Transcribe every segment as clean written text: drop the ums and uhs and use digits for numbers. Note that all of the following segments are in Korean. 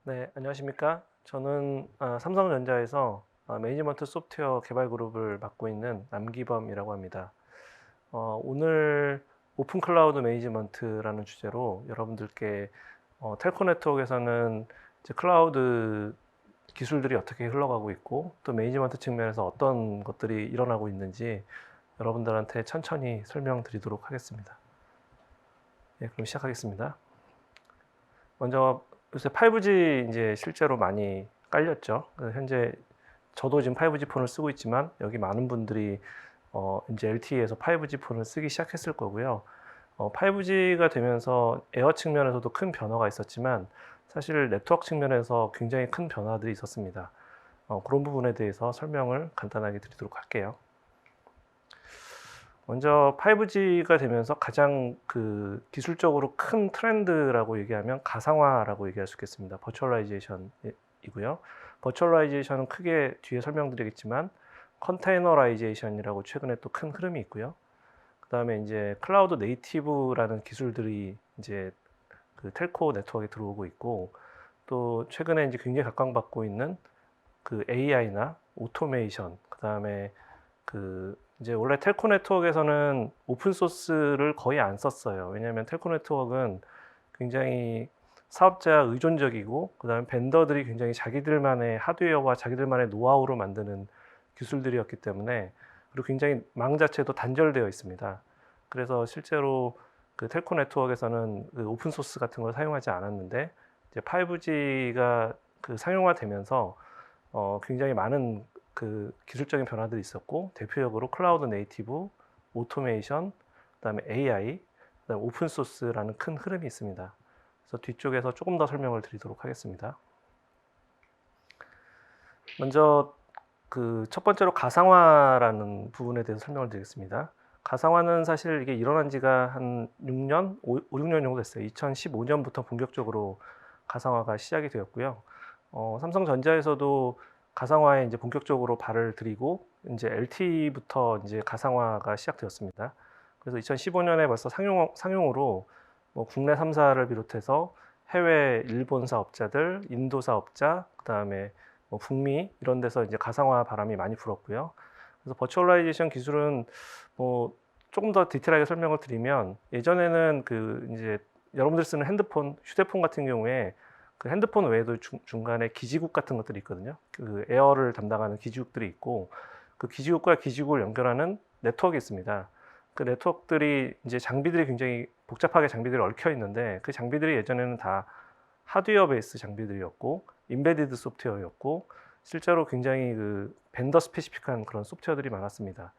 네, 안녕하십니까. 저는 삼성전자에서 매니지먼트 소프트웨어 개발 그룹을 맡고 있는 남기범이라고 합니다. 오늘 오픈 클라우드 매니지먼트라는 주제로 여러분들께 텔코 네트워크에서는 이제 클라우드 기술들이 어떻게 흘러가고 있고 또 매니지먼트 측면에서 어떤 것들이 일어나고 있는지 여러분들한테 천천히 설명드리도록 하겠습니다. 네, 그럼 시작하겠습니다. 먼저 요새 5G 이제 실제로 많이 깔렸죠. 현재 저도 지금 5G 폰을 쓰고 있지만 여기 많은 분들이 이제 LTE에서 5G 폰을 쓰기 시작했을 거고요. 5G가 되면서 에어 측면에서도 큰 변화가 있었지만 사실 네트워크 측면에서 굉장히 큰 변화들이 있었습니다. 그런 부분에 대해서 설명을 간단하게 드리도록 할게요. 먼저 5G가 되면서 가장 기술적으로 큰 트렌드라고 얘기하면 가상화라고 얘기할 수 있겠습니다. 버추얼라이제이션이고요. 버추얼라이제이션은 크게 뒤에 설명드리겠지만 컨테이너라이제이션이라고 최근에 또 큰 흐름이 있고요. 그 다음에 이제 클라우드 네이티브라는 기술들이 이제 그 텔코 네트워크에 들어오고 있고 또 최근에 이제 굉장히 각광받고 있는 그 AI나 오토메이션, 그 다음에 이제 원래 텔코 네트워크에서는 오픈 소스를 거의 안 썼어요. 왜냐하면 텔코 네트워크는 굉장히 사업자 의존적이고 그다음에 벤더들이 굉장히 자기들만의 하드웨어와 자기들만의 노하우로 만드는 기술들이었기 때문에 그리고 굉장히 망 자체도 단절되어 있습니다. 그래서 실제로 그 텔코 네트워크에서는 그 오픈 소스 같은 걸 사용하지 않았는데 이제 5G가 상용화되면서 굉장히 많은 기술적인 변화들이 있었고 대표적으로 클라우드 네이티브, 오토메이션, 그다음에 AI, 그다음에 오픈 소스라는 큰 흐름이 있습니다. 그래서 뒤쪽에서 조금 더 설명을 드리도록 하겠습니다. 먼저 첫 번째로 가상화라는 부분에 대해서 설명을 드리겠습니다. 가상화는 사실 이게 일어난 지가 한 6년, 5, 6년 정도 됐어요. 2015년부터 본격적으로 가상화가 시작이 되었고요. 삼성전자에서도 가상화에 이제 본격적으로 발을 들이고 이제 LTE부터 이제 가상화가 시작되었습니다. 그래서 2015년에 벌써 상용으로 뭐 국내 3사를 비롯해서 해외 일본 사업자들, 인도 사업자, 그다음에 뭐 북미 이런 데서 이제 가상화 바람이 많이 불었고요. 그래서 버추얼라이제이션 기술은 뭐 조금 더 디테일하게 설명을 드리면 예전에는 이제 여러분들 쓰는 핸드폰, 휴대폰 같은 경우에 그 핸드폰 외에도 중간에 기지국 같은 것들이 있거든요. 그 에어를 담당하는 기지국들이 있고 그 기지국과 기지국을 연결하는 네트워크가 있습니다. 그 네트워크들이 이제 장비들이 굉장히 복잡하게 장비들이 얽혀 있는데 그 장비들이 예전에는 다 하드웨어 베이스 장비들이었고 인베디드 소프트웨어였고 실제로 굉장히 벤더 스페시픽한 그런 소프트웨어들이 많았습니다.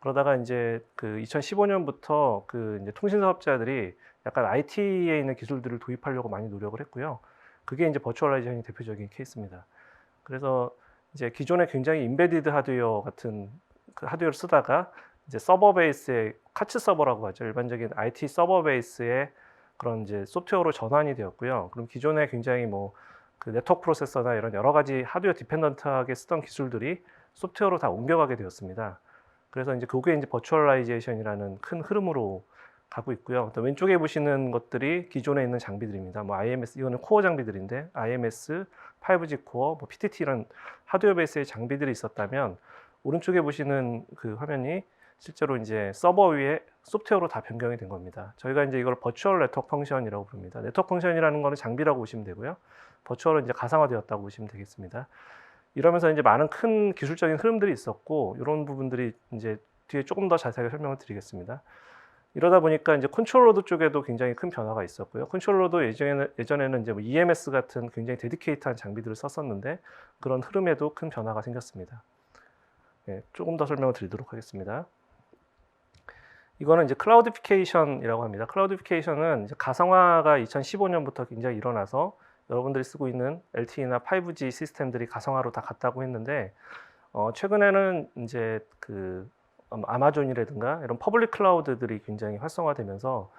그러다가 이제 2015년부터 이제 통신 사업자들이 약간 IT에 있는 기술들을 도입하려고 많이 노력을 했고요. 그게 이제 버추얼라이제이션이 대표적인 케이스입니다. 그래서 이제 기존에 굉장히 인베디드 하드웨어 같은 하드웨어를 쓰다가 이제 서버 베이스의 카츠 서버라고 하죠. 일반적인 IT 서버 베이스의 그런 이제 소프트웨어로 전환이 되었고요. 그럼 기존에 굉장히 뭐 네트워크 프로세서나 이런 여러 가지 하드웨어 디펜던트하게 쓰던 기술들이 소프트웨어로 다 옮겨가게 되었습니다. 그래서 이제 그게 이제 버추얼라이제이션이라는 큰 흐름으로 가고 있고요. 또 왼쪽에 보시는 것들이 기존에 있는 장비들입니다. 뭐 IMS 이거는 코어 장비들인데 IMS, 5G 코어, 뭐 PTT 이런 하드웨어 베이스의 장비들이 있었다면 오른쪽에 보시는 그 화면이 실제로 이제 서버 위에 소프트웨어로 다 변경이 된 겁니다. 저희가 이제 이걸 버추얼 네트워크 펑션이라고 부릅니다. 네트워크 펑션이라는 거는 장비라고 보시면 되고요. 버추얼은 이제 가상화되었다고 보시면 되겠습니다. 이러면서 이제 많은 큰 기술적인 흐름들이 있었고 이런 부분들이 이제 뒤에 조금 더 자세하게 설명을 드리겠습니다. 이러다 보니까 이제 컨트롤러드 쪽에도 굉장히 큰 변화가 있었고요. 컨트롤러도 예전에는 이제 뭐 EMS 같은 굉장히 데디케이트한 장비들을 썼었는데 그런 흐름에도 큰 변화가 생겼습니다. 네, 조금 더 설명을 드리도록 하겠습니다. 이거는 이제 클라우디피케이션이라고 합니다. 클라우디피케이션은 이제 가상화가 2015년부터 굉장히 일어나서 여러분들이 쓰고 있는 LTE나 5G 시스템들이 가상화로 다 갔다고 했는데 최근에는 이제 아마존이라든가 이런 퍼블릭 클라우드들이 굉장히 활성화되면서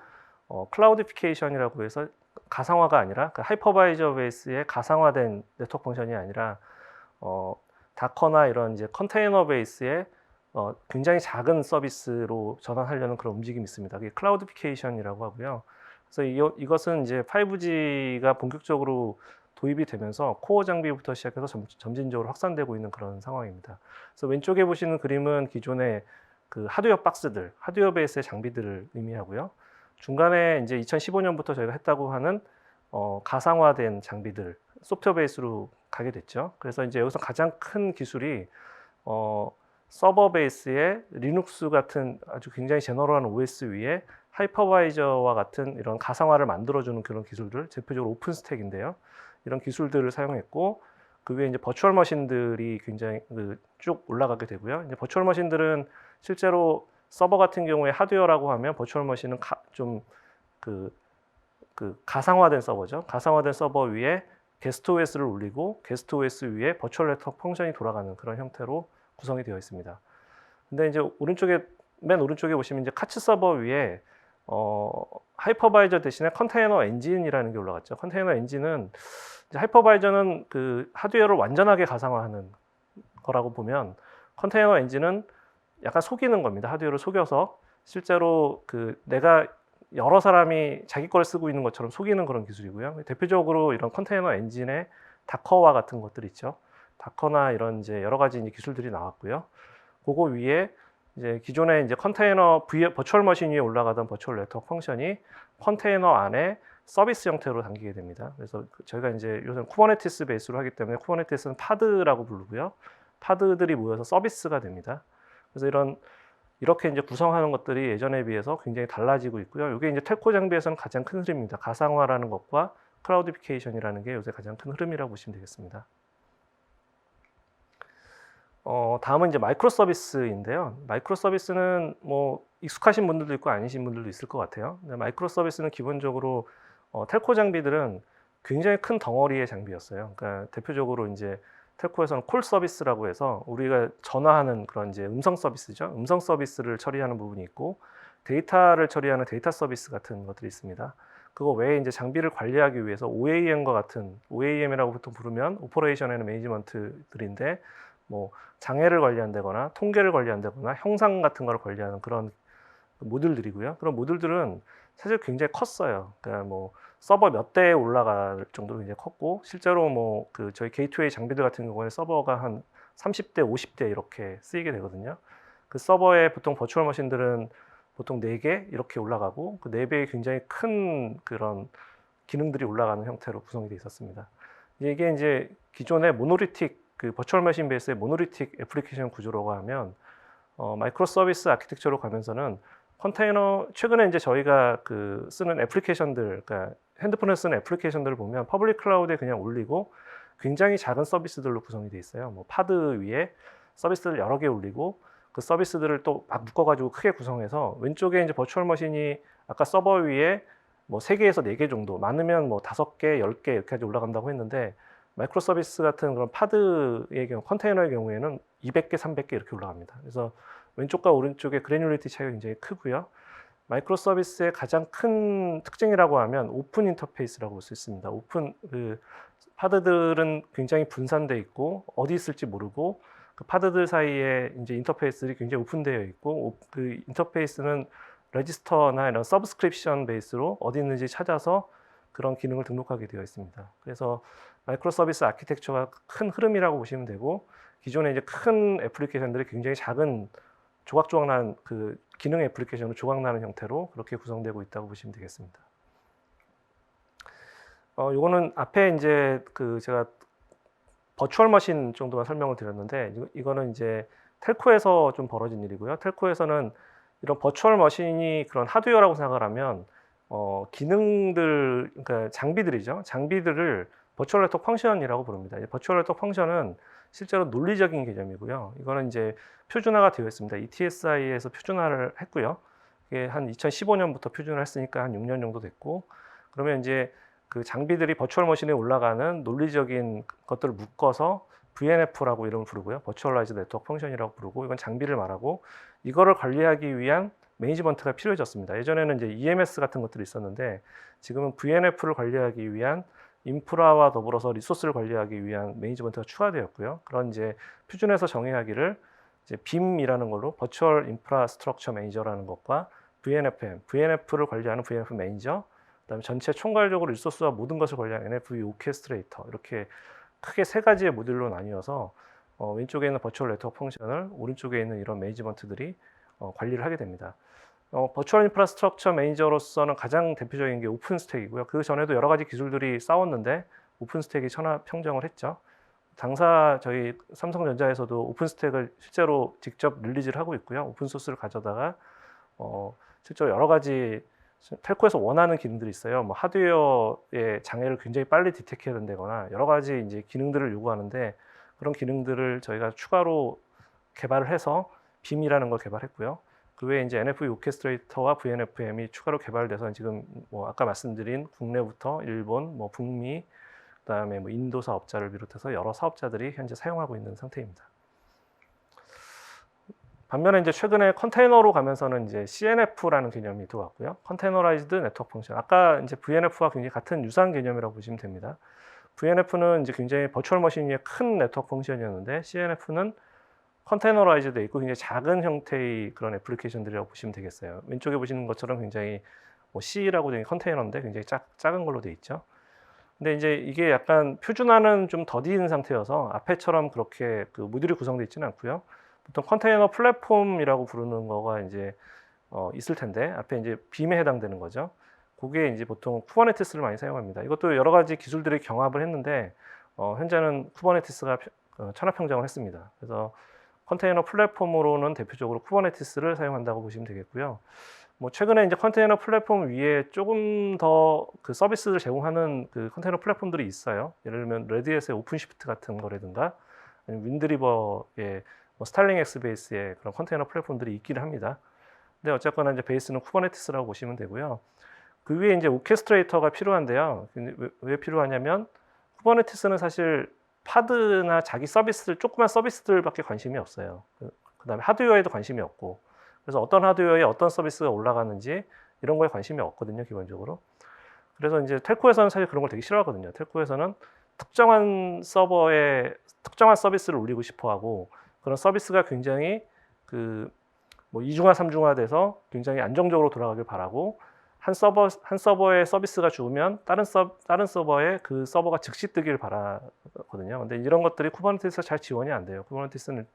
클라우디피케이션이라고 해서 가상화가 아니라 그 하이퍼바이저 베이스의 가상화된 네트워크 펑션이 아니라 다커나 이런 이제 컨테이너 베이스의 굉장히 작은 서비스로 전환하려는 그런 움직임이 있습니다. 그게 클라우드피케이션이라고 하고요. 그래서 이것은 이제 5G가 본격적으로 도입이 되면서 코어 장비부터 시작해서 점진적으로 확산되고 있는 그런 상황입니다. 그래서 왼쪽에 보시는 그림은 기존의 그 하드웨어 박스들, 하드웨어 베이스의 장비들을 의미하고요. 중간에 이제 2015년부터 저희가 했다고 하는 가상화된 장비들, 소프트웨어 베이스로 가게 됐죠. 그래서 이제 여기서 가장 큰 기술이 서버 베이스의 리눅스 같은 아주 굉장히 제너럴한 OS 위에 하이퍼바이저와 같은 이런 가상화를 만들어주는 그런 기술들, 대표적으로 오픈스택인데요. 이런 기술들을 사용했고, 그 위에 이제 버추얼 머신들이 굉장히 쭉 올라가게 되고요. 이제 버추얼 머신들은 실제로 서버 같은 경우에 하드웨어라고 하면 버추얼 머신은 좀 가상화된 서버죠. 가상화된 서버 위에 게스트 OS를 올리고 게스트 OS 위에 버추얼 네트워크 펑션이 돌아가는 그런 형태로 구성이 되어 있습니다. 근데 이제 맨 오른쪽에 보시면 이제 카츠 서버 위에 하이퍼바이저 대신에 컨테이너 엔진이라는 게 올라갔죠. 컨테이너 엔진은 이제 하이퍼바이저는 그 하드웨어를 완전하게 가상화하는 거라고 보면 컨테이너 엔진은 약간 속이는 겁니다. 하드웨어를 속여서 실제로 내가 여러 사람이 자기 걸 쓰고 있는 것처럼 속이는 그런 기술이고요. 대표적으로 이런 컨테이너 엔진의 다커와 같은 것들 있죠. 다커나 이런 이제 여러 가지 이제 기술들이 나왔고요. 그거 위에 이제 기존에 이제 컨테이너 버추얼 머신 위에 올라가던 버추얼 네트워크 펑션이 컨테이너 안에 서비스 형태로 담기게 됩니다. 그래서 저희가 이제 요새 쿠버네티스 베이스로 하기 때문에 쿠버네티스는 파드라고 부르고요. 파드들이 모여서 서비스가 됩니다. 그래서 이렇게 이제 구성하는 것들이 예전에 비해서 굉장히 달라지고 있고요. 이게 이제 텔코 장비에서는 가장 큰 흐름입니다. 가상화라는 것과 클라우드피케이션이라는 게 요새 가장 큰 흐름이라고 보시면 되겠습니다. 다음은 이제 마이크로 서비스인데요. 마이크로 서비스는 뭐 익숙하신 분들도 있고 아니신 분들도 있을 것 같아요. 마이크로 서비스는 기본적으로 텔코 장비들은 굉장히 큰 덩어리의 장비였어요. 그러니까 대표적으로 이제 텔코에서는 콜 서비스라고 해서 우리가 전화하는 그런 이제 음성 서비스죠. 음성 서비스를 처리하는 부분이 있고 데이터를 처리하는 데이터 서비스 같은 것들이 있습니다. 그거 외에 이제 장비를 관리하기 위해서 OAM과 같은 OAM이라고 보통 부르면 오퍼레이션 앤 매니지먼트들인데 뭐 장애를 관리한다거나 통계를 관리한다거나 형상 같은 걸 관리하는 그런 모듈들이고요. 그런 모듈들은 사실 굉장히 컸어요. 그러니까 뭐 서버 몇 대에 올라갈 정도로 굉장히 컸고 실제로 뭐 저희 게이트웨이 장비들 같은 경우에 서버가 한 30대, 50대 이렇게 쓰이게 되거든요. 그 서버에 보통 버추얼 머신들은 보통 4개 이렇게 올라가고 그 4배의 굉장히 큰 그런 기능들이 올라가는 형태로 구성이 되어 있었습니다. 이게 이제 기존의 모노리틱 버추얼 머신 베이스의 모노리틱 애플리케이션 구조라고 하면 마이크로 서비스 아키텍처로 가면서는 최근에 이제 저희가 쓰는 애플리케이션들, 그러니까 핸드폰에 쓰는 애플리케이션들을 보면 퍼블릭 클라우드에 그냥 올리고 굉장히 작은 서비스들로 구성이 되어 있어요. 뭐 파드 위에 서비스를 여러 개 올리고 그 서비스들을 또 막 묶어가지고 크게 구성해서 왼쪽에 이제 버추얼 머신이 아까 서버 위에 뭐 3개에서 4개 정도, 많으면 뭐 5개, 10개 이렇게까지 올라간다고 했는데 마이크로 서비스 같은 그런 파드의 경우, 컨테이너의 경우에는 200개, 300개 이렇게 올라갑니다. 그래서 왼쪽과 오른쪽의 그래뉴리티 차이가 굉장히 크고요. 마이크로 서비스의 가장 큰 특징이라고 하면 오픈 인터페이스라고 볼 수 있습니다. 파드들은 굉장히 분산되어 있고 어디 있을지 모르고 그 파드들 사이에 이제 인터페이스들이 굉장히 오픈되어 있고 그 인터페이스는 레지스터나 이런 서브스크립션 베이스로 어디 있는지 찾아서 그런 기능을 등록하게 되어 있습니다. 그래서 마이크로 서비스 아키텍처가 큰 흐름이라고 보시면 되고 기존에 이제 큰 애플리케이션들이 굉장히 작은 조각조각난 기능 애플리케이션으로 조각나는 형태로 그렇게 구성되고 있다고 보시면 되겠습니다. 요거는 앞에 이제 제가 버추얼 머신 정도만 설명을 드렸는데 이거는 이제 텔코에서 좀 벌어진 일이고요. telco에서는 이런 버추얼 머신이 그런 하드웨어라고 생각을 하면 기능들, 그러니까 장비들이죠. 장비들을 버추얼 네트워크 펑션이라고 부릅니다. 버추얼 네트워크 펑션은 실제로 논리적인 개념이고요. 이거는 이제 표준화가 되어 있습니다. ETSI에서 표준화를 했고요. 이게 한 2015년부터 표준화를 했으니까 한 6년 정도 됐고, 그러면 이제 그 장비들이 버추얼 머신에 올라가는 논리적인 것들을 묶어서 VNF라고 이름을 부르고요. 버추얼라이즈 네트워크 펑션이라고 부르고, 이건 장비를 말하고, 이거를 관리하기 위한 매니지먼트가 필요해졌습니다. 예전에는 이제 EMS 같은 것들이 있었는데 지금은 VNF를 관리하기 위한 인프라와 더불어서 리소스를 관리하기 위한 매니지먼트가 추가되었고요. 그런 이제 표준에서 정의하기를 이제 BIM이라는 걸로 버추얼 인프라스트럭처 매니저라는 것과 VNF를 관리하는 VNF 매니저, 그다음에 전체 총괄적으로 리소스와 모든 것을 관리하는 NFV 오케스트레이터, 이렇게 크게 세 가지의 모듈로 나뉘어서 왼쪽에 있는 버추얼 네트워크 펑션을 오른쪽에 있는 이런 매니지먼트들이 관리를 하게 됩니다. 버추얼 인프라스트럭처 매니저로서는 가장 대표적인 게 오픈스택이고요. 그 전에도 여러 가지 기술들이 싸웠는데 오픈스택이 천하평정을 했죠. 당사 저희 삼성전자에서도 오픈스택을 실제로 직접 릴리즈를 하고 있고요. 오픈소스를 가져다가 실제로 여러 가지 텔코에서 원하는 기능들이 있어요. 뭐 하드웨어의 장애를 굉장히 빨리 디텍해야 된다거나 여러 가지 이제 기능들을 요구하는데 그런 기능들을 저희가 추가로 개발을 해서 BIM이라는 걸 개발했고요. 그 외에 이제 NFV 오케스트레이터와 VNFM이 추가로 개발돼서 지금 뭐 아까 말씀드린 국내부터 일본, 뭐 북미, 그다음에 뭐 인도 사업자를 비롯해서 여러 사업자들이 현재 사용하고 있는 상태입니다. 반면에 이제 최근에 컨테이너로 가면서는 이제 CNF라는 개념이 들어왔고요. 컨테이너라이즈드 네트워크 펑션. 아까 이제 VNF와 굉장히 같은 유사한 개념이라고 보시면 됩니다. VNF는 이제 굉장히 버추얼 머신 위에 큰 네트워크 펑션이었는데 CNF는 컨테이너라이즈되어 있고 굉장히 작은 형태의 그런 애플리케이션들이라고 보시면 되겠어요. 왼쪽에 보시는 것처럼 굉장히 뭐 C라고 되어 있는 컨테이너인데 굉장히 작은 걸로 되어 있죠. 근데 이제 이게 약간 표준화는 좀 더딘 상태여서 앞에처럼 그렇게 그 모듈이 구성되어 있지는 않고요. 보통 컨테이너 플랫폼이라고 부르는 거가 이제 있을 텐데 앞에 이제 빔에 해당되는 거죠. 그게 이제 보통 쿠버네티스를 많이 사용합니다. 이것도 여러 가지 기술들이 경합을 했는데 현재는 쿠버네티스가 천하평정을 했습니다. 그래서 컨테이너 플랫폼으로는 대표적으로 쿠버네티스를 사용한다고 보시면 되겠고요. 뭐 최근에 이제 컨테이너 플랫폼 위에 조금 더 그 서비스를 제공하는 그 컨테이너 플랫폼들이 있어요. 예를 들면 레디에스의 오픈시프트 같은 거라든가 아니면 윈드리버의 뭐 스타일링 엑스베이스의 그런 컨테이너 플랫폼들이 있기는 합니다. 근데 어쨌거나 이제 베이스는 쿠버네티스라고 보시면 되고요. 그 위에 이제 오케스트레이터가 필요한데요. 왜 필요하냐면 쿠버네티스는 사실 파드나 자기 서비스들, 조그만 서비스들밖에 관심이 없어요. 그다음에 하드웨어에도 관심이 없고, 그래서 어떤 하드웨어에 어떤 서비스가 올라가는지 이런 거에 관심이 없거든요, 기본적으로. 그래서 이제 텔코에서는 사실 그런 걸 되게 싫어하거든요. 텔코에서는 특정한 서버에 특정한 서비스를 올리고 싶어하고 그런 서비스가 굉장히 그 뭐 이중화, 삼중화 돼서 굉장히 안정적으로 돌아가길 바라고 한 서버의 서비스가 죽으면 다른 서버에 그 서버가 즉시 뜨길 바라거든요. 근데 이런 것들이 쿠버네티스가 잘 지원이 안 돼요. 쿠버네티스는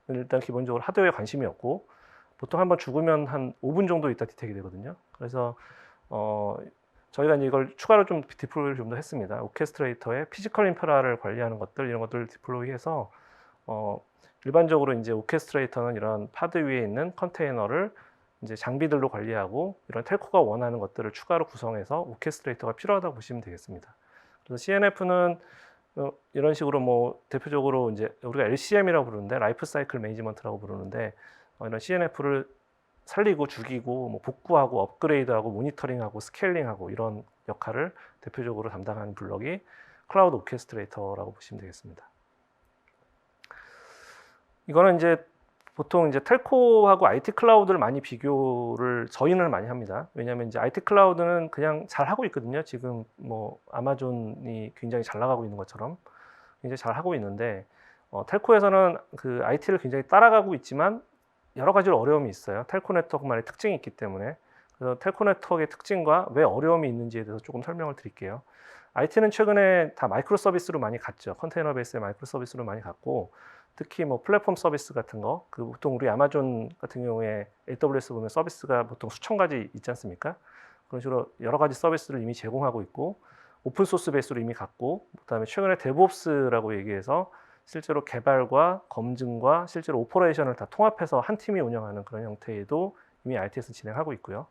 일단 기본적으로 하드웨어에 관심이 없고 보통 한번 죽으면 한 5분 정도 있다 디텍이 되거든요. 그래서 저희가 이제 이걸 추가로 좀 디플로이를 좀 더 했습니다. 오케스트레이터의 피지컬 인프라를 관리하는 것들 이런 것들을 디플로이해서 일반적으로 이제 오케스트레이터는 이런 파드 위에 있는 컨테이너를 이제 장비들로 관리하고 이런 텔코가 원하는 것들을 추가로 구성해서 오케스트레이터가 필요하다고 보시면 되겠습니다. 그래서 CNF는 이런 식으로 뭐 대표적으로 이제 우리가 LCM이라고 부르는데 라이프 사이클 매니지먼트라고 부르는데 이런 CNF를 살리고 죽이고 뭐 복구하고 업그레이드하고 모니터링하고 스케일링하고 이런 역할을 대표적으로 담당하는 블럭이 클라우드 오케스트레이터라고 보시면 되겠습니다. 이거는 이제 보통 이제 텔코하고 IT 클라우드를 많이 비교를 저희는 많이 합니다. 왜냐하면 이제 IT 클라우드는 그냥 잘 하고 있거든요. 지금 뭐 아마존이 굉장히 잘 나가고 있는 것처럼 굉장히 잘 하고 있는데 텔코에서는 그 IT를 굉장히 따라가고 있지만 여러 가지로 어려움이 있어요. 텔코 네트워크만의 특징이 있기 때문에. 그래서 텔코 네트워크의 특징과 왜 어려움이 있는지에 대해서 조금 설명을 드릴게요. IT는 최근에 다 마이크로 서비스로 많이 갔죠. 컨테이너 베이스의 마이크로 서비스로 많이 갔고 특히 뭐 플랫폼 서비스 같은 거, 그 보통 우리 아마존 같은 경우에 AWS 보면 서비스가 보통 수천 가지 있지 않습니까? 그런 식으로 여러 가지 서비스를 이미 제공하고 있고 오픈 소스 베이스로 이미 갔고 그다음에 최근에 데브옵스라고 얘기해서 실제로 개발과 검증과 실제로 오퍼레이션을 다 통합해서 한 팀이 운영하는 그런 형태도 이미 IT에서 진행하고 있고요.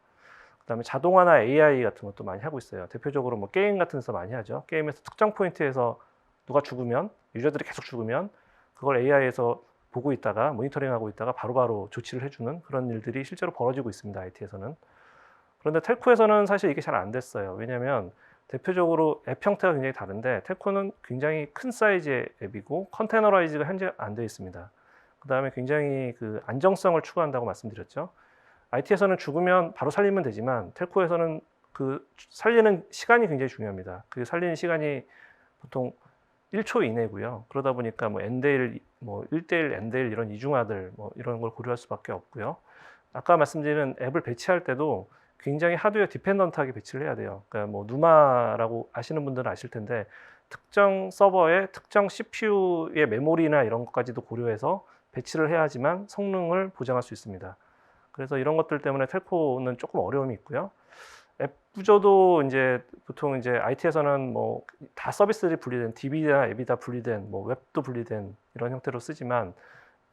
그다음에 자동화나 AI 같은 것도 많이 하고 있어요. 대표적으로 뭐 게임 같은 데서 많이 하죠. 게임에서 특정 포인트에서 누가 죽으면 유저들이 계속 죽으면 그걸 AI에서 보고 있다가 모니터링하고 있다가 바로바로 조치를 해주는 그런 일들이 실제로 벌어지고 있습니다. IT에서는. 그런데 텔코에서는 사실 이게 잘 안 됐어요. 왜냐하면 대표적으로 앱 형태가 굉장히 다른데 텔코는 굉장히 큰 사이즈의 앱이고 컨테이너라이즈가 현재 안 되어 있습니다. 그 다음에 굉장히 그 안정성을 추구한다고 말씀드렸죠. IT에서는 죽으면 바로 살리면 되지만 텔코에서는 그 살리는 시간이 굉장히 중요합니다. 그 살리는 시간이 보통 1초 이내고요. 그러다 보니까 뭐 N대1, 뭐 1대1, N대1 이런 이중화들 뭐 이런 걸 고려할 수밖에 없고요. 아까 말씀드린 앱을 배치할 때도 굉장히 하드웨어 디펜던트하게 배치를 해야 돼요. 그러니까 뭐 누마라고 아시는 분들은 아실 텐데 특정 서버의 특정 CPU의 메모리나 이런 것까지도 고려해서 배치를 해야지만 성능을 보장할 수 있습니다. 그래서 이런 것들 때문에 텔코는 조금 어려움이 있고요. 앱 구조도 이제 보통 이제 IT에서는 뭐 다 서비스들이 분리된 DB나 앱이 다 분리된 뭐 웹도 분리된 이런 형태로 쓰지만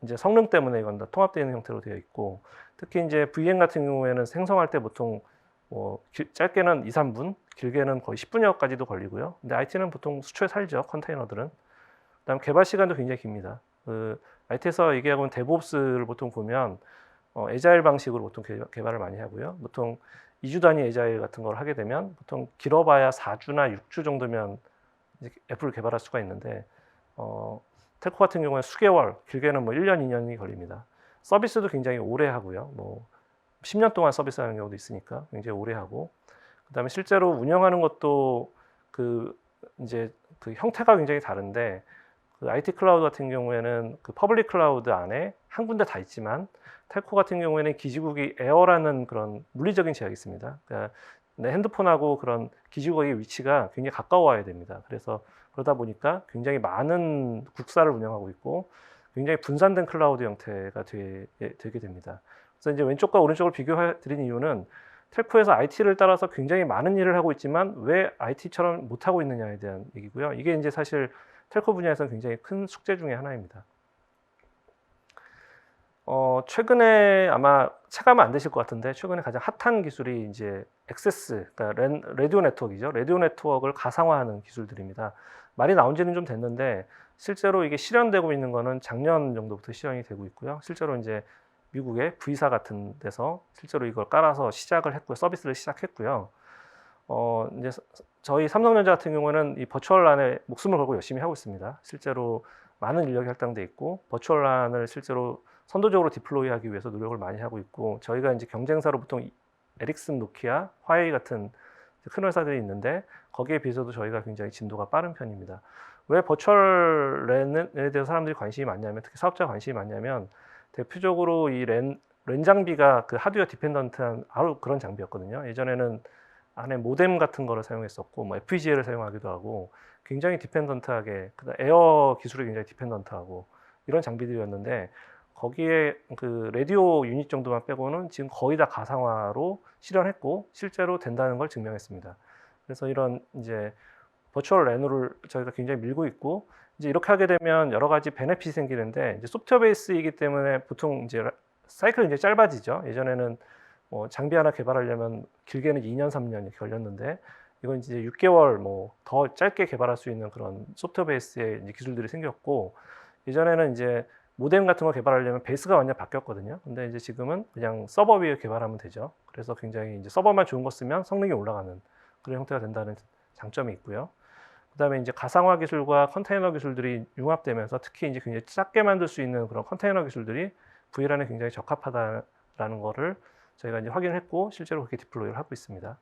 이제 성능 때문에 이건 다 통합되어 있는 형태로 되어 있고 특히 이제 VM 같은 경우에는 생성할 때 보통 뭐 짧게는 2, 3분, 길게는 거의 10분여까지도 걸리고요. 근데 IT는 보통 수초에 살죠, 컨테이너들은. 그다음 개발 시간도 굉장히 깁니다. 그 IT에서 얘기하고는 데브옵스를 보통 보면 에자일 방식으로 보통 개발을 많이 하고요. 보통 2주 단위 에자일 같은 걸 하게 되면 보통 길어봐야 4주나 6주 정도면 이제 애플을 개발할 수가 있는데 텔코 같은 경우는 수개월, 길게는 뭐 1년, 2년이 걸립니다. 서비스도 굉장히 오래 하고요. 뭐 10년 동안 서비스하는 경우도 있으니까 굉장히 오래 하고 그다음에 실제로 운영하는 것도 그 이제 그 형태가 굉장히 다른데 그 IT 클라우드 같은 경우에는 그 퍼블릭 클라우드 안에 한 군데 다 있지만 텔코 같은 경우에는 기지국이 에어라는 그런 물리적인 제약이 있습니다. 그러니까 내 핸드폰하고 그런 기지국의 위치가 굉장히 가까워야 됩니다. 그래서 그러다 보니까 굉장히 많은 국사를 운영하고 있고 굉장히 분산된 클라우드 형태가 되게 됩니다. 그래서 이제 왼쪽과 오른쪽을 비교해 드린 이유는 텔코에서 IT를 따라서 굉장히 많은 일을 하고 있지만 왜 IT처럼 못하고 있느냐에 대한 얘기고요. 이게 이제 사실 텔코 분야에서는 굉장히 큰 숙제 중에 하나입니다. 최근에 아마 체감 안 되실 것 같은데 최근에 가장 핫한 기술이 이제 액세스, 그러니까 라디오 네트워크이죠. 라디오 네트워크를 가상화하는 기술들입니다. 말이 나온 지는 좀 됐는데 실제로 이게 실현되고 있는 거는 작년 정도부터 실현이 되고 있고요. 실제로 이제 미국의 V사 같은 데서 실제로 이걸 깔아서 시작을 했고요. 서비스를 시작했고요. 이제 저희 삼성전자 같은 경우는 이 버추얼란에 목숨을 걸고 열심히 하고 있습니다. 실제로 많은 인력이 할당돼 있고 버추얼란을 실제로 선도적으로 디플로이하기 위해서 노력을 많이 하고 있고 저희가 이제 경쟁사로 보통 에릭슨, 노키아, 화웨이 같은 큰 회사들이 있는데 거기에 비해서도 저희가 굉장히 진도가 빠른 편입니다. 왜 버추얼 랜에 대해서 사람들이 관심이 많냐면 특히 사업자가 관심이 많냐면 대표적으로 이 랜 장비가 그 하드웨어 디펜던트한 아주 그런 장비였거든요. 예전에는 안에 모뎀 같은 거를 사용했었고 뭐 FPGA를 사용하기도 하고 굉장히 디펜던트하게 에어 기술이 굉장히 디펜던트하고 이런 장비들이었는데 거기에 그 라디오 유닛 정도만 빼고는 지금 거의 다 가상화로 실현했고 실제로 된다는 걸 증명했습니다. 그래서 이런 이제 버추얼 랜을 저희가 굉장히 밀고 있고 이제 이렇게 하게 되면 여러 가지 베네핏이 생기는데 이제 소프트웨어 베이스이기 때문에 보통 이제 사이클이 이제 짧아지죠. 예전에는 뭐 장비 하나 개발하려면 길게는 2년, 3년이 걸렸는데 이건 이제 6개월 뭐 더 짧게 개발할 수 있는 그런 소프트웨어 베이스의 이제 기술들이 생겼고 예전에는 이제 모뎀 같은 거 개발하려면 베이스가 완전 바뀌었거든요. 근데 이제 지금은 그냥 서버 위에 개발하면 되죠. 그래서 굉장히 이제 서버만 좋은 거 쓰면 성능이 올라가는 그런 형태가 된다는 장점이 있고요. 그다음에 이제 가상화 기술과 컨테이너 기술들이 융합되면서 특히 이제 굉장히 작게 만들 수 있는 그런 컨테이너 기술들이 VLAN에 굉장히 적합하다라는 거를 저희가 이제 확인했고 실제로 그렇게 디플로이를 하고 있습니다.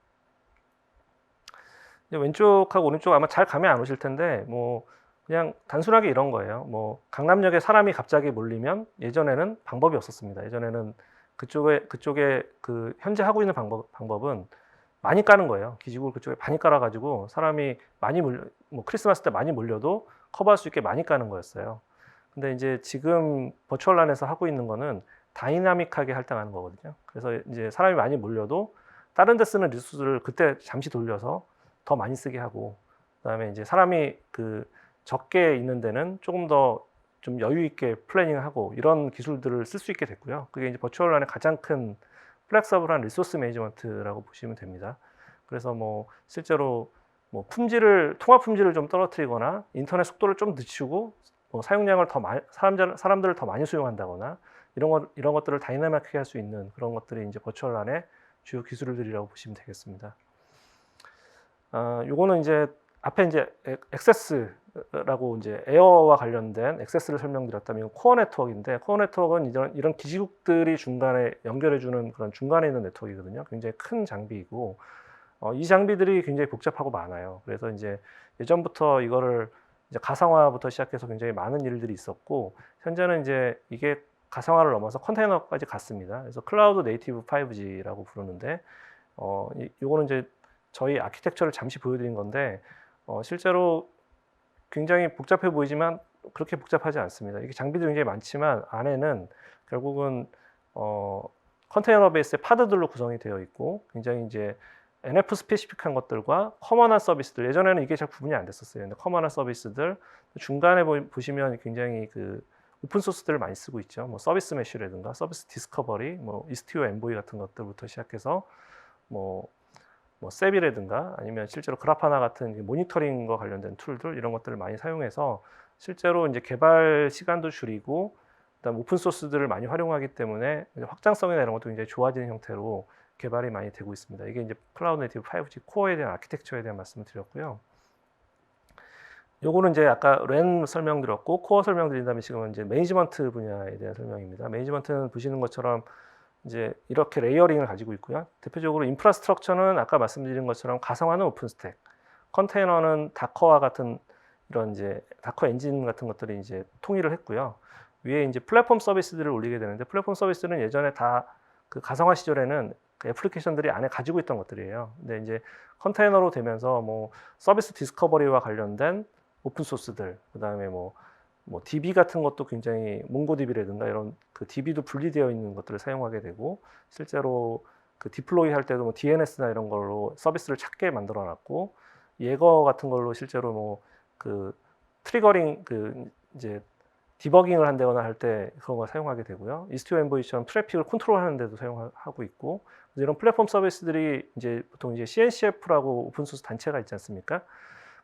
왼쪽하고 오른쪽 아마 잘 감이 안 오실 텐데 뭐 그냥 단순하게 이런 거예요. 뭐 강남역에 사람이 갑자기 몰리면 예전에는 방법이 없었습니다. 예전에는 그쪽에 그 현재 하고 있는 방법은 많이 까는 거예요. 기지국을 그쪽에 많이 깔아가지고 사람이 많이 뭐 크리스마스 때 많이 몰려도 커버할 수 있게 많이 까는 거였어요. 근데 이제 지금 버추얼란에서 하고 있는 거는 다이나믹하게 할당하는 거거든요. 그래서 이제 사람이 많이 몰려도 다른 데 쓰는 리소스를 그때 잠시 돌려서 더 많이 쓰게 하고 그다음에 이제 사람이 그 적게 있는 데는 조금 더 좀 여유 있게 플래닝을 하고 이런 기술들을 쓸 수 있게 됐고요. 그게 이제 버추얼란의 가장 큰 플렉서블한 리소스 매니지먼트라고 보시면 됩니다. 그래서 뭐 실제로 뭐 통합 품질을 좀 떨어뜨리거나 인터넷 속도를 좀 늦추고 뭐 사용량을 더 많이 사람들을 더 많이 수용한다거나 이런 것들을 다이나믹하게 할 수 있는 그런 것들이 이제 버추얼란의 주요 기술들이라고 보시면 되겠습니다. 요거는 이제 앞에 이제 액세스 라고 이제 에어와 관련된 액세스를 설명드렸다면 이건 코어 네트워크인데, 코어 네트워크는 이런 기지국들이 중간에 연결해주는 그런 중간에 있는 네트워크이거든요. 굉장히 큰 장비이고, 이 장비들이 굉장히 복잡하고 많아요. 그래서 이제 예전부터 이거를 이제 가상화부터 시작해서 굉장히 많은 일들이 있었고, 현재는 이제 이게 가상화를 넘어서 컨테이너까지 갔습니다. 그래서 클라우드 네이티브 5G라고 부르는데, 요거는 이제 저희 아키텍처를 잠시 보여드린 건데, 실제로 굉장히 복잡해 보이지만 그렇게 복잡하지 않습니다. 이게 장비도 굉장히 많지만 안에는 결국은 컨테이너 베이스의 파드들로 구성이 되어 있고, 굉장히 이제 NF 스페시픽한 것들과 커먼한 서비스들, 예전에는 이게 잘 구분이 안 됐었어요. 근데 커먼한 서비스들 중간에 보시면 굉장히 그 오픈 소스들을 많이 쓰고 있죠. 뭐 서비스 메쉬라든가 서비스 디스커버리, 뭐 이스티오 엔보이 같은 것들부터 시작해서 뭐 셉이라든가 아니면 실제로 그라파나 같은 모니터링과 관련된 툴들, 이런 것들을 많이 사용해서 실제로 이제 개발 시간도 줄이고, 그다음 오픈 소스들을 많이 활용하기 때문에 확장성이나 이런 것도 굉장히 좋아지는 형태로 개발이 많이 되고 있습니다. 이게 이제 클라우드 네이티브 5G 코어에 대한 아키텍처에 대한 말씀을 드렸고요. 요거는 이제 아까 랜 설명드렸고, 코어 설명드린 다음에 지금은 이제 매니지먼트 분야에 대한 설명입니다. 매니지먼트는 보시는 것처럼 이제 이렇게 레이어링을 가지고 있고요. 대표적으로 인프라스트럭처는 아까 말씀드린 것처럼 가상화는 오픈스택, 컨테이너는 다커와 같은 이런 이제 다커 엔진 같은 것들이 이제 통일을 했고요. 위에 이제 플랫폼 서비스들을 올리게 되는데, 플랫폼 서비스는 예전에 다 그 가상화 시절에는 그 애플리케이션들이 안에 가지고 있던 것들이에요. 근데 이제 컨테이너로 되면서 뭐 서비스 디스커버리와 관련된 오픈 소스들, 그다음에 뭐 DB 같은 것도 굉장히 몽고DB라든가 이런 그 DB도 분리되어 있는 것들을 사용하게 되고, 실제로 그 디플로이 할 때도 뭐 DNS나 이런 걸로 서비스를 찾게 만들어 놨고, 예거 같은 걸로 실제로 뭐 그 트리거링 그 이제 디버깅을 한다거나 할 때 그런 걸 사용하게 되고요. 이스티오 엔보이처럼 트래픽을 컨트롤하는 데도 사용하고 있고, 이런 플랫폼 서비스들이 이제 보통 이제 CNCF라고 오픈소스 단체가 있지 않습니까?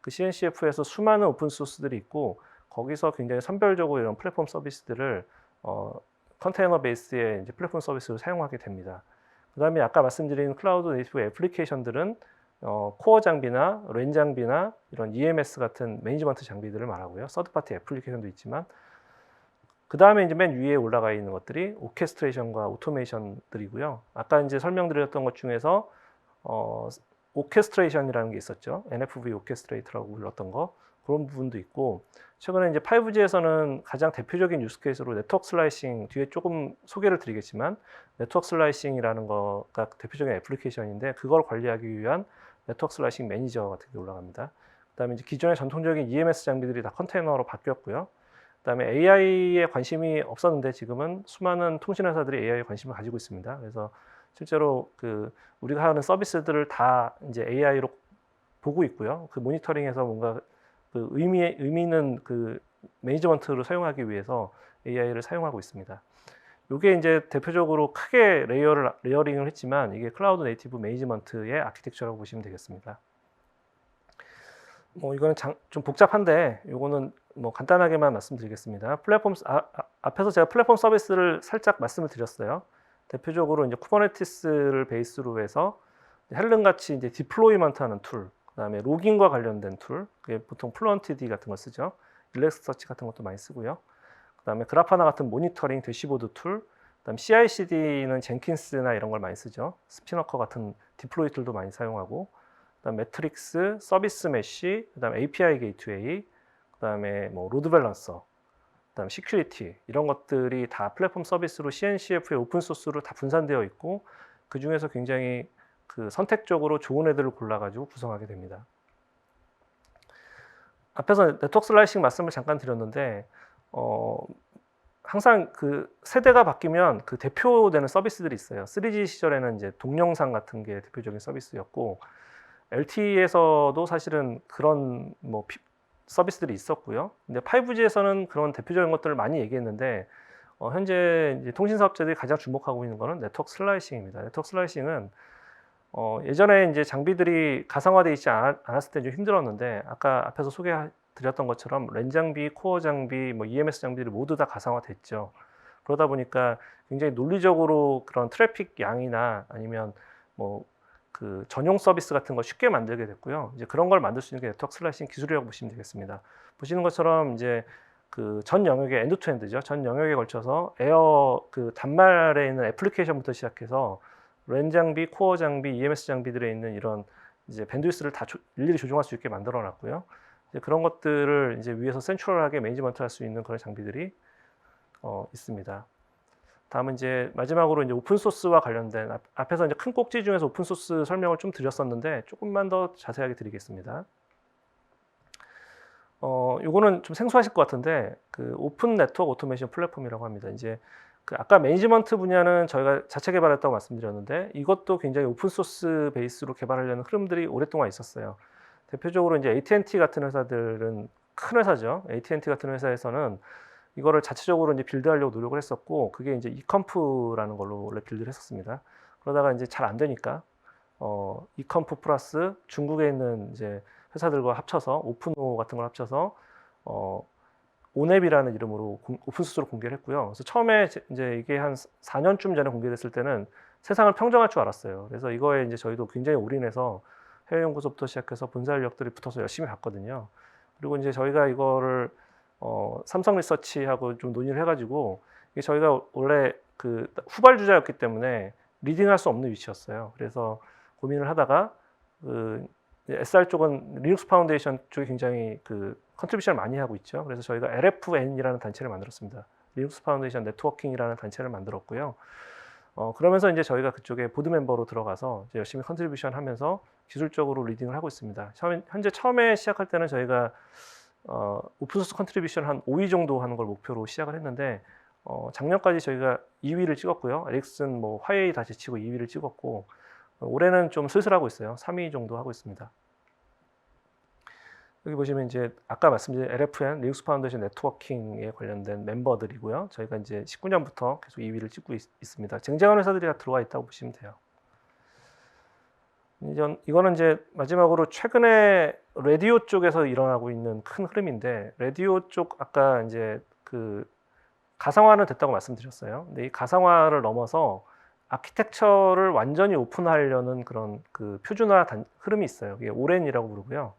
그 CNCF에서 수많은 오픈소스들이 있고, 거기서 굉장히 선별적으로 이런 플랫폼 서비스들을 컨테이너 베이스의 이제 플랫폼 서비스로 사용하게 됩니다. 그 다음에 아까 말씀드린 클라우드 네이티브 애플리케이션들은 코어 장비나 랜 장비나 이런 EMS 같은 매니지먼트 장비들을 말하고요. 서드파티 애플리케이션도 있지만, 그 다음에 이제 맨 위에 올라가 있는 것들이 오케스트레이션과 오토메이션들이고요. 아까 이제 설명드렸던 것 중에서 오케스트레이션이라는 게 있었죠. NFV 오케스트레이터라고 불렀던 거, 그런 부분도 있고, 최근에 이제 5G에서는 가장 대표적인 유스 케이스로 네트워크 슬라이싱, 뒤에 조금 소개를 드리겠지만 네트워크 슬라이싱이라는 거가 대표적인 애플리케이션인데, 그걸 관리하기 위한 네트워크 슬라이싱 매니저 같은 게 올라갑니다. 그다음에 이제 기존의 전통적인 EMS 장비들이 다 컨테이너로 바뀌었고요. 그다음에 AI에 관심이 없었는데 지금은 수많은 통신회사들이 AI에 관심을 가지고 있습니다. 그래서 실제로 그 우리가 하는 서비스들을 다 이제 AI로 보고 있고요. 그 모니터링에서 뭔가 그 의미 있는 그 매니지먼트를 사용하기 위해서 AI를 사용하고 있습니다. 이게 이제 대표적으로 크게 레이어링을 했지만, 이게 클라우드 네이티브 매니지먼트의 아키텍처라고 보시면 되겠습니다. 뭐 이거는 좀 복잡한데 이거는 뭐 간단하게만 말씀드리겠습니다. 앞에서 제가 플랫폼 서비스를 살짝 말씀을 드렸어요. 대표적으로 이제 쿠버네티스를 베이스로 해서 헬름 같이 이제 디플로이먼트하는 툴, 그다음에 로깅과 관련된 툴, 그게 보통 플루언티디 같은 걸 쓰죠. 일렉스서치 같은 것도 많이 쓰고요. 그다음에 그라파나 같은 모니터링 대시보드 툴, 그다음 CI/CD는 젠킨스나 이런 걸 많이 쓰죠. 스피너커 같은 디플로이 툴도 많이 사용하고, 그다음 매트릭스, 서비스 메쉬, 그다음 API 게이트웨이, 그다음에 뭐 로드 밸런서, 그다음 시큐리티, 이런 것들이 다 플랫폼 서비스로 CNCF의 오픈 소스로 다 분산되어 있고, 그 중에서 굉장히 그 선택적으로 좋은 애들을 골라가지고 구성하게 됩니다. 앞에서 네트워크 슬라이싱 말씀을 잠깐 드렸는데, 항상 그 세대가 바뀌면 그 대표되는 서비스들이 있어요. 3G 시절에는 이제 동영상 같은 게 대표적인 서비스였고, LTE에서도 사실은 그런 뭐 서비스들이 있었고요. 근데 5G에서는 그런 대표적인 것들을 많이 얘기했는데, 현재 이제 통신 사업자들이 가장 주목하고 있는 것은 네트워크 슬라이싱입니다. 네트워크 슬라이싱은 예전에 이제 장비들이 가상화되어 있지 않았을 때 좀 힘들었는데, 아까 앞에서 소개드렸던 것처럼 랜 장비, 코어 장비, 뭐 EMS 장비들이 모두 다 가상화됐죠. 그러다 보니까 굉장히 논리적으로 그런 트래픽 양이나 아니면 뭐 그 전용 서비스 같은 걸 쉽게 만들게 됐고요. 이제 그런 걸 만들 수 있는 게 네트워크 슬래싱 기술이라고 보시면 되겠습니다. 보시는 것처럼 이제 그 전 영역의 엔드 투 엔드죠. 전 영역에 걸쳐서 에어 그 단말에 있는 애플리케이션부터 시작해서 랜 장비, 코어 장비, EMS 장비들에 있는 이런 이제 밴드위스를 다 일일이 조종할 수 있게 만들어 놨고요. 이제 그런 것들을 이제 위에서 센트럴하게 매니지먼트 할 수 있는 그런 장비들이 있습니다. 다음은 이제 마지막으로 이제 오픈 소스와 관련된 앞에서 이제 큰 꼭지 중에서 오픈 소스 설명을 좀 드렸었는데 조금만 더 자세하게 드리겠습니다. 요거는 좀 생소하실 것 같은데 그 오픈 네트워크 오토메이션 플랫폼이라고 합니다. 이제 그 아까 매니지먼트 분야는 저희가 자체 개발했다고 말씀드렸는데 이것도 굉장히 오픈 소스 베이스로 개발하려는 흐름들이 오랫동안 있었어요. 대표적으로 이제 AT&T 같은 회사들은 큰 회사죠. AT&T 같은 회사에서는 이거를 자체적으로 이제 빌드하려고 노력을 했었고 그게 이제 이컴프라는 걸로 원래 빌드를 했었습니다. 그러다가 이제 잘 안 되니까 이컴프 플러스 중국에 있는 이제 회사들과 합쳐서 오픈오 같은 걸 합쳐서 오넵이라는 이름으로 오픈소스로 공개를 했고요. 그래서 처음에 이제 이게 한 4년쯤 전에 공개됐을 때는 세상을 평정할 줄 알았어요. 그래서 이거에 이제 저희도 굉장히 올인해서 해외 연구소부터 시작해서 본사 인력들이 붙어서 열심히 봤거든요. 그리고 이제 저희가 이거를 삼성 리서치하고 좀 논의를 해가지고 이게 저희가 원래 그 후발주자였기 때문에 리딩할 수 없는 위치였어요. 그래서 고민을 하다가 그 SR 쪽은 리눅스 파운데이션 쪽이 굉장히 그 컨트리뷰션을 많이 하고 있죠. 그래서 저희가 LFN이라는 단체를 만들었습니다. 리눅스 파운데이션 네트워킹이라는 단체를 만들었고요. 그러면서 이제 저희가 그쪽에 보드 멤버로 들어가서 이제 열심히 컨트리뷰션 하면서 기술적으로 리딩을 하고 있습니다. 현재 처음에 시작할 때는 저희가 오픈소스 컨트리뷰션 한 5위 정도 하는 걸 목표로 시작을 했는데 작년까지 저희가 2위를 찍었고요. 에릭슨 뭐 화웨이 다 제치고 2위를 찍었고 올해는 좀 슬슬 하고 있어요. 3위 정도 하고 있습니다. 여기 보시면 이제 아까 말씀드린 LFN 리눅스 파운데이션 네트워킹에 관련된 멤버들이고요. 저희가 이제 19년부터 계속 2위를 찍고 있습니다. 쟁쟁한 회사들이 다 들어와 있다고 보시면 돼요. 이거는 이제 마지막으로 최근에 라디오 쪽에서 일어나고 있는 큰 흐름인데 라디오 쪽 아까 이제 그 가상화는 됐다고 말씀드렸어요. 근데 이 가상화를 넘어서 아키텍처를 완전히 오픈하려는 그런 그 표준화 흐름이 있어요. 이게 오렌이라고 부르고요.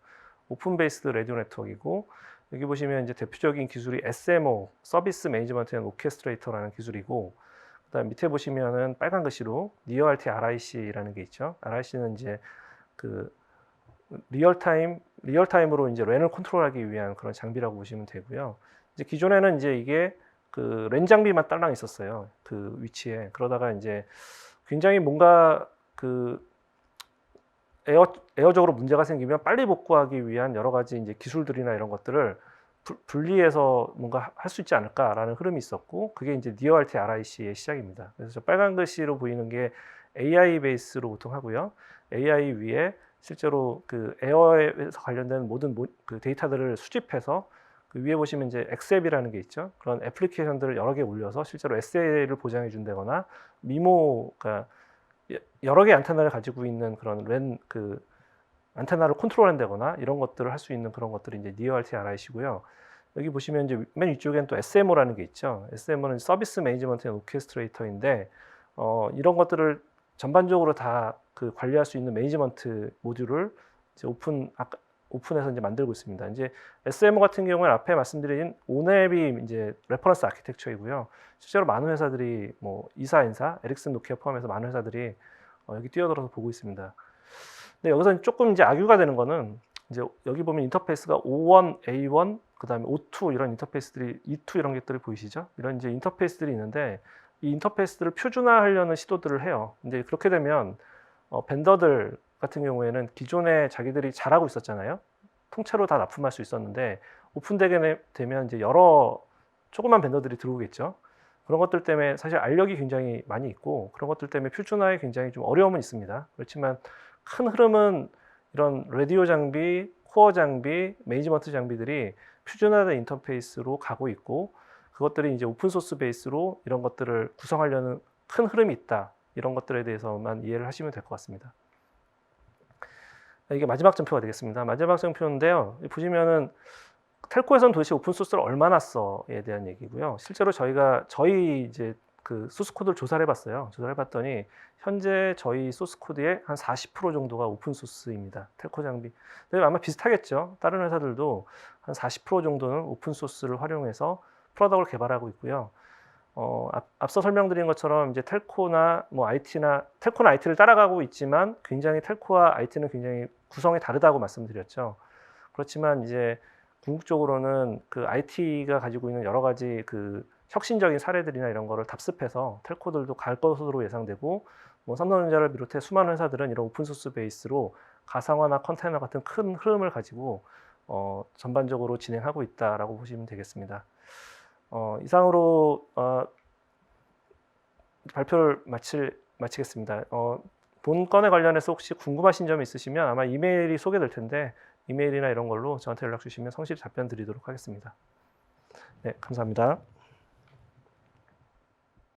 오픈 베이스드 라디오 네트워크이고 여기 보시면 이제 대표적인 기술이 SMO, 서비스 매니지먼트 앤 오케스트레이터라는 기술이고 그다음 밑에 보시면은 빨간 글씨로 니어알티 RIC라는 게 있죠. RIC는 이제 그 리얼타임으로 이제 랜을 컨트롤하기 위한 그런 장비라고 보시면 되고요. 이제 기존에는 이제 이게 그 랜 장비만 딸랑 있었어요. 그 위치에. 그러다가 이제 굉장히 뭔가 그 에어적으로 문제가 생기면 빨리 복구하기 위한 여러 가지 이제 기술들이나 이런 것들을 분리해서 뭔가 할 수 있지 않을까라는 흐름이 있었고 그게 이제 니어알티 RIC의 시작입니다. 그래서 저 빨간 글씨로 보이는 게 AI 베이스로 보통 하고요. AI 위에 실제로 그 에어에서 관련된 모든 그 데이터들을 수집해서 그 위에 보시면 이제 엑셉이라는 게 있죠. 그런 애플리케이션들을 여러 개 올려서 실제로 SLA를 보장해 준다거나 미모가 여러 개의 안테나를 가지고 있는 그런 랜 그 안테나를 컨트롤한다거나 이런 것들을 할 수 있는 그런 것들이 이제 니어알티 RIC고요. 여기 보시면 이제 맨 위쪽엔 또 SMO라는 게 있죠. SMO는 서비스 매니지먼트 앤 오케스트레이터인데 이런 것들을 전반적으로 다 그 관리할 수 있는 매니지먼트 모듈을 이제 오픈해서 이제 만들고 있습니다. 이제 SMO 같은 경우는 앞에 말씀드린 오넵이 이제 레퍼런스 아키텍처이고요. 실제로 많은 회사들이 뭐 이사엔사, 에릭슨, 노키아 포함해서 많은 회사들이 여기 뛰어들어서 보고 있습니다. 근데 여기서 조금 이제 악유가 되는 거는 이제 여기 보면 인터페이스가 O1, A1, 그다음에 O2 이런 인터페이스들이 E2 이런 것들이 보이시죠? 이런 이제 인터페이스들이 있는데 이 인터페이스들을 표준화하려는 시도들을 해요. 근데 그렇게 되면 벤더들 같은 경우에는 기존에 자기들이 잘하고 있었잖아요. 통째로 다 납품할 수 있었는데 오픈되게 되면 이제 여러 조그만 벤더들이 들어오겠죠. 그런 것들 때문에 사실 알력이 굉장히 많이 있고 그런 것들 때문에 표준화에 굉장히 좀 어려움은 있습니다. 그렇지만 큰 흐름은 이런 라디오 장비, 코어 장비, 매니지먼트 장비들이 표준화된 인터페이스로 가고 있고 그것들이 이제 오픈소스 베이스로 이런 것들을 구성하려는 큰 흐름이 있다. 이런 것들에 대해서만 이해를 하시면 될 것 같습니다. 이게 마지막 점표가 되겠습니다. 마지막 점표인데요. 보시면은 텔코에서는 도대체 오픈소스를 얼마나 써에 대한 얘기고요. 실제로 저희 이제 그 소스 코드를 조사를 해봤어요. 조사를 해봤더니 현재 저희 소스 코드의 한 40% 정도가 오픈 소스입니다. 텔코 장비. 근데 아마 비슷하겠죠. 다른 회사들도 한 40% 정도는 오픈 소스를 활용해서 프로덕트를 개발하고 있고요. 앞서 설명드린 것처럼 이제 텔코나 IT를 따라가고 있지만 굉장히 텔코와 IT는 굉장히 구성이 다르다고 말씀드렸죠. 그렇지만 이제 궁극적으로는 그 IT가 가지고 있는 여러 가지 그 혁신적인 사례들이나 이런 거를 답습해서 텔코들도 갈 것으로 예상되고, 뭐 삼성전자를 비롯해 수많은 회사들은 이런 오픈소스 베이스로 가상화나 컨테이너 같은 큰 흐름을 가지고 전반적으로 진행하고 있다라고 보시면 되겠습니다. 이상으로 발표를 마치겠습니다. 본 건에 관련해서 혹시 궁금하신 점이 있으시면 아마 이메일이 소개될 텐데 이메일이나 이런 걸로 저한테 연락 주시면 성실히 답변 드리도록 하겠습니다. 네, 감사합니다.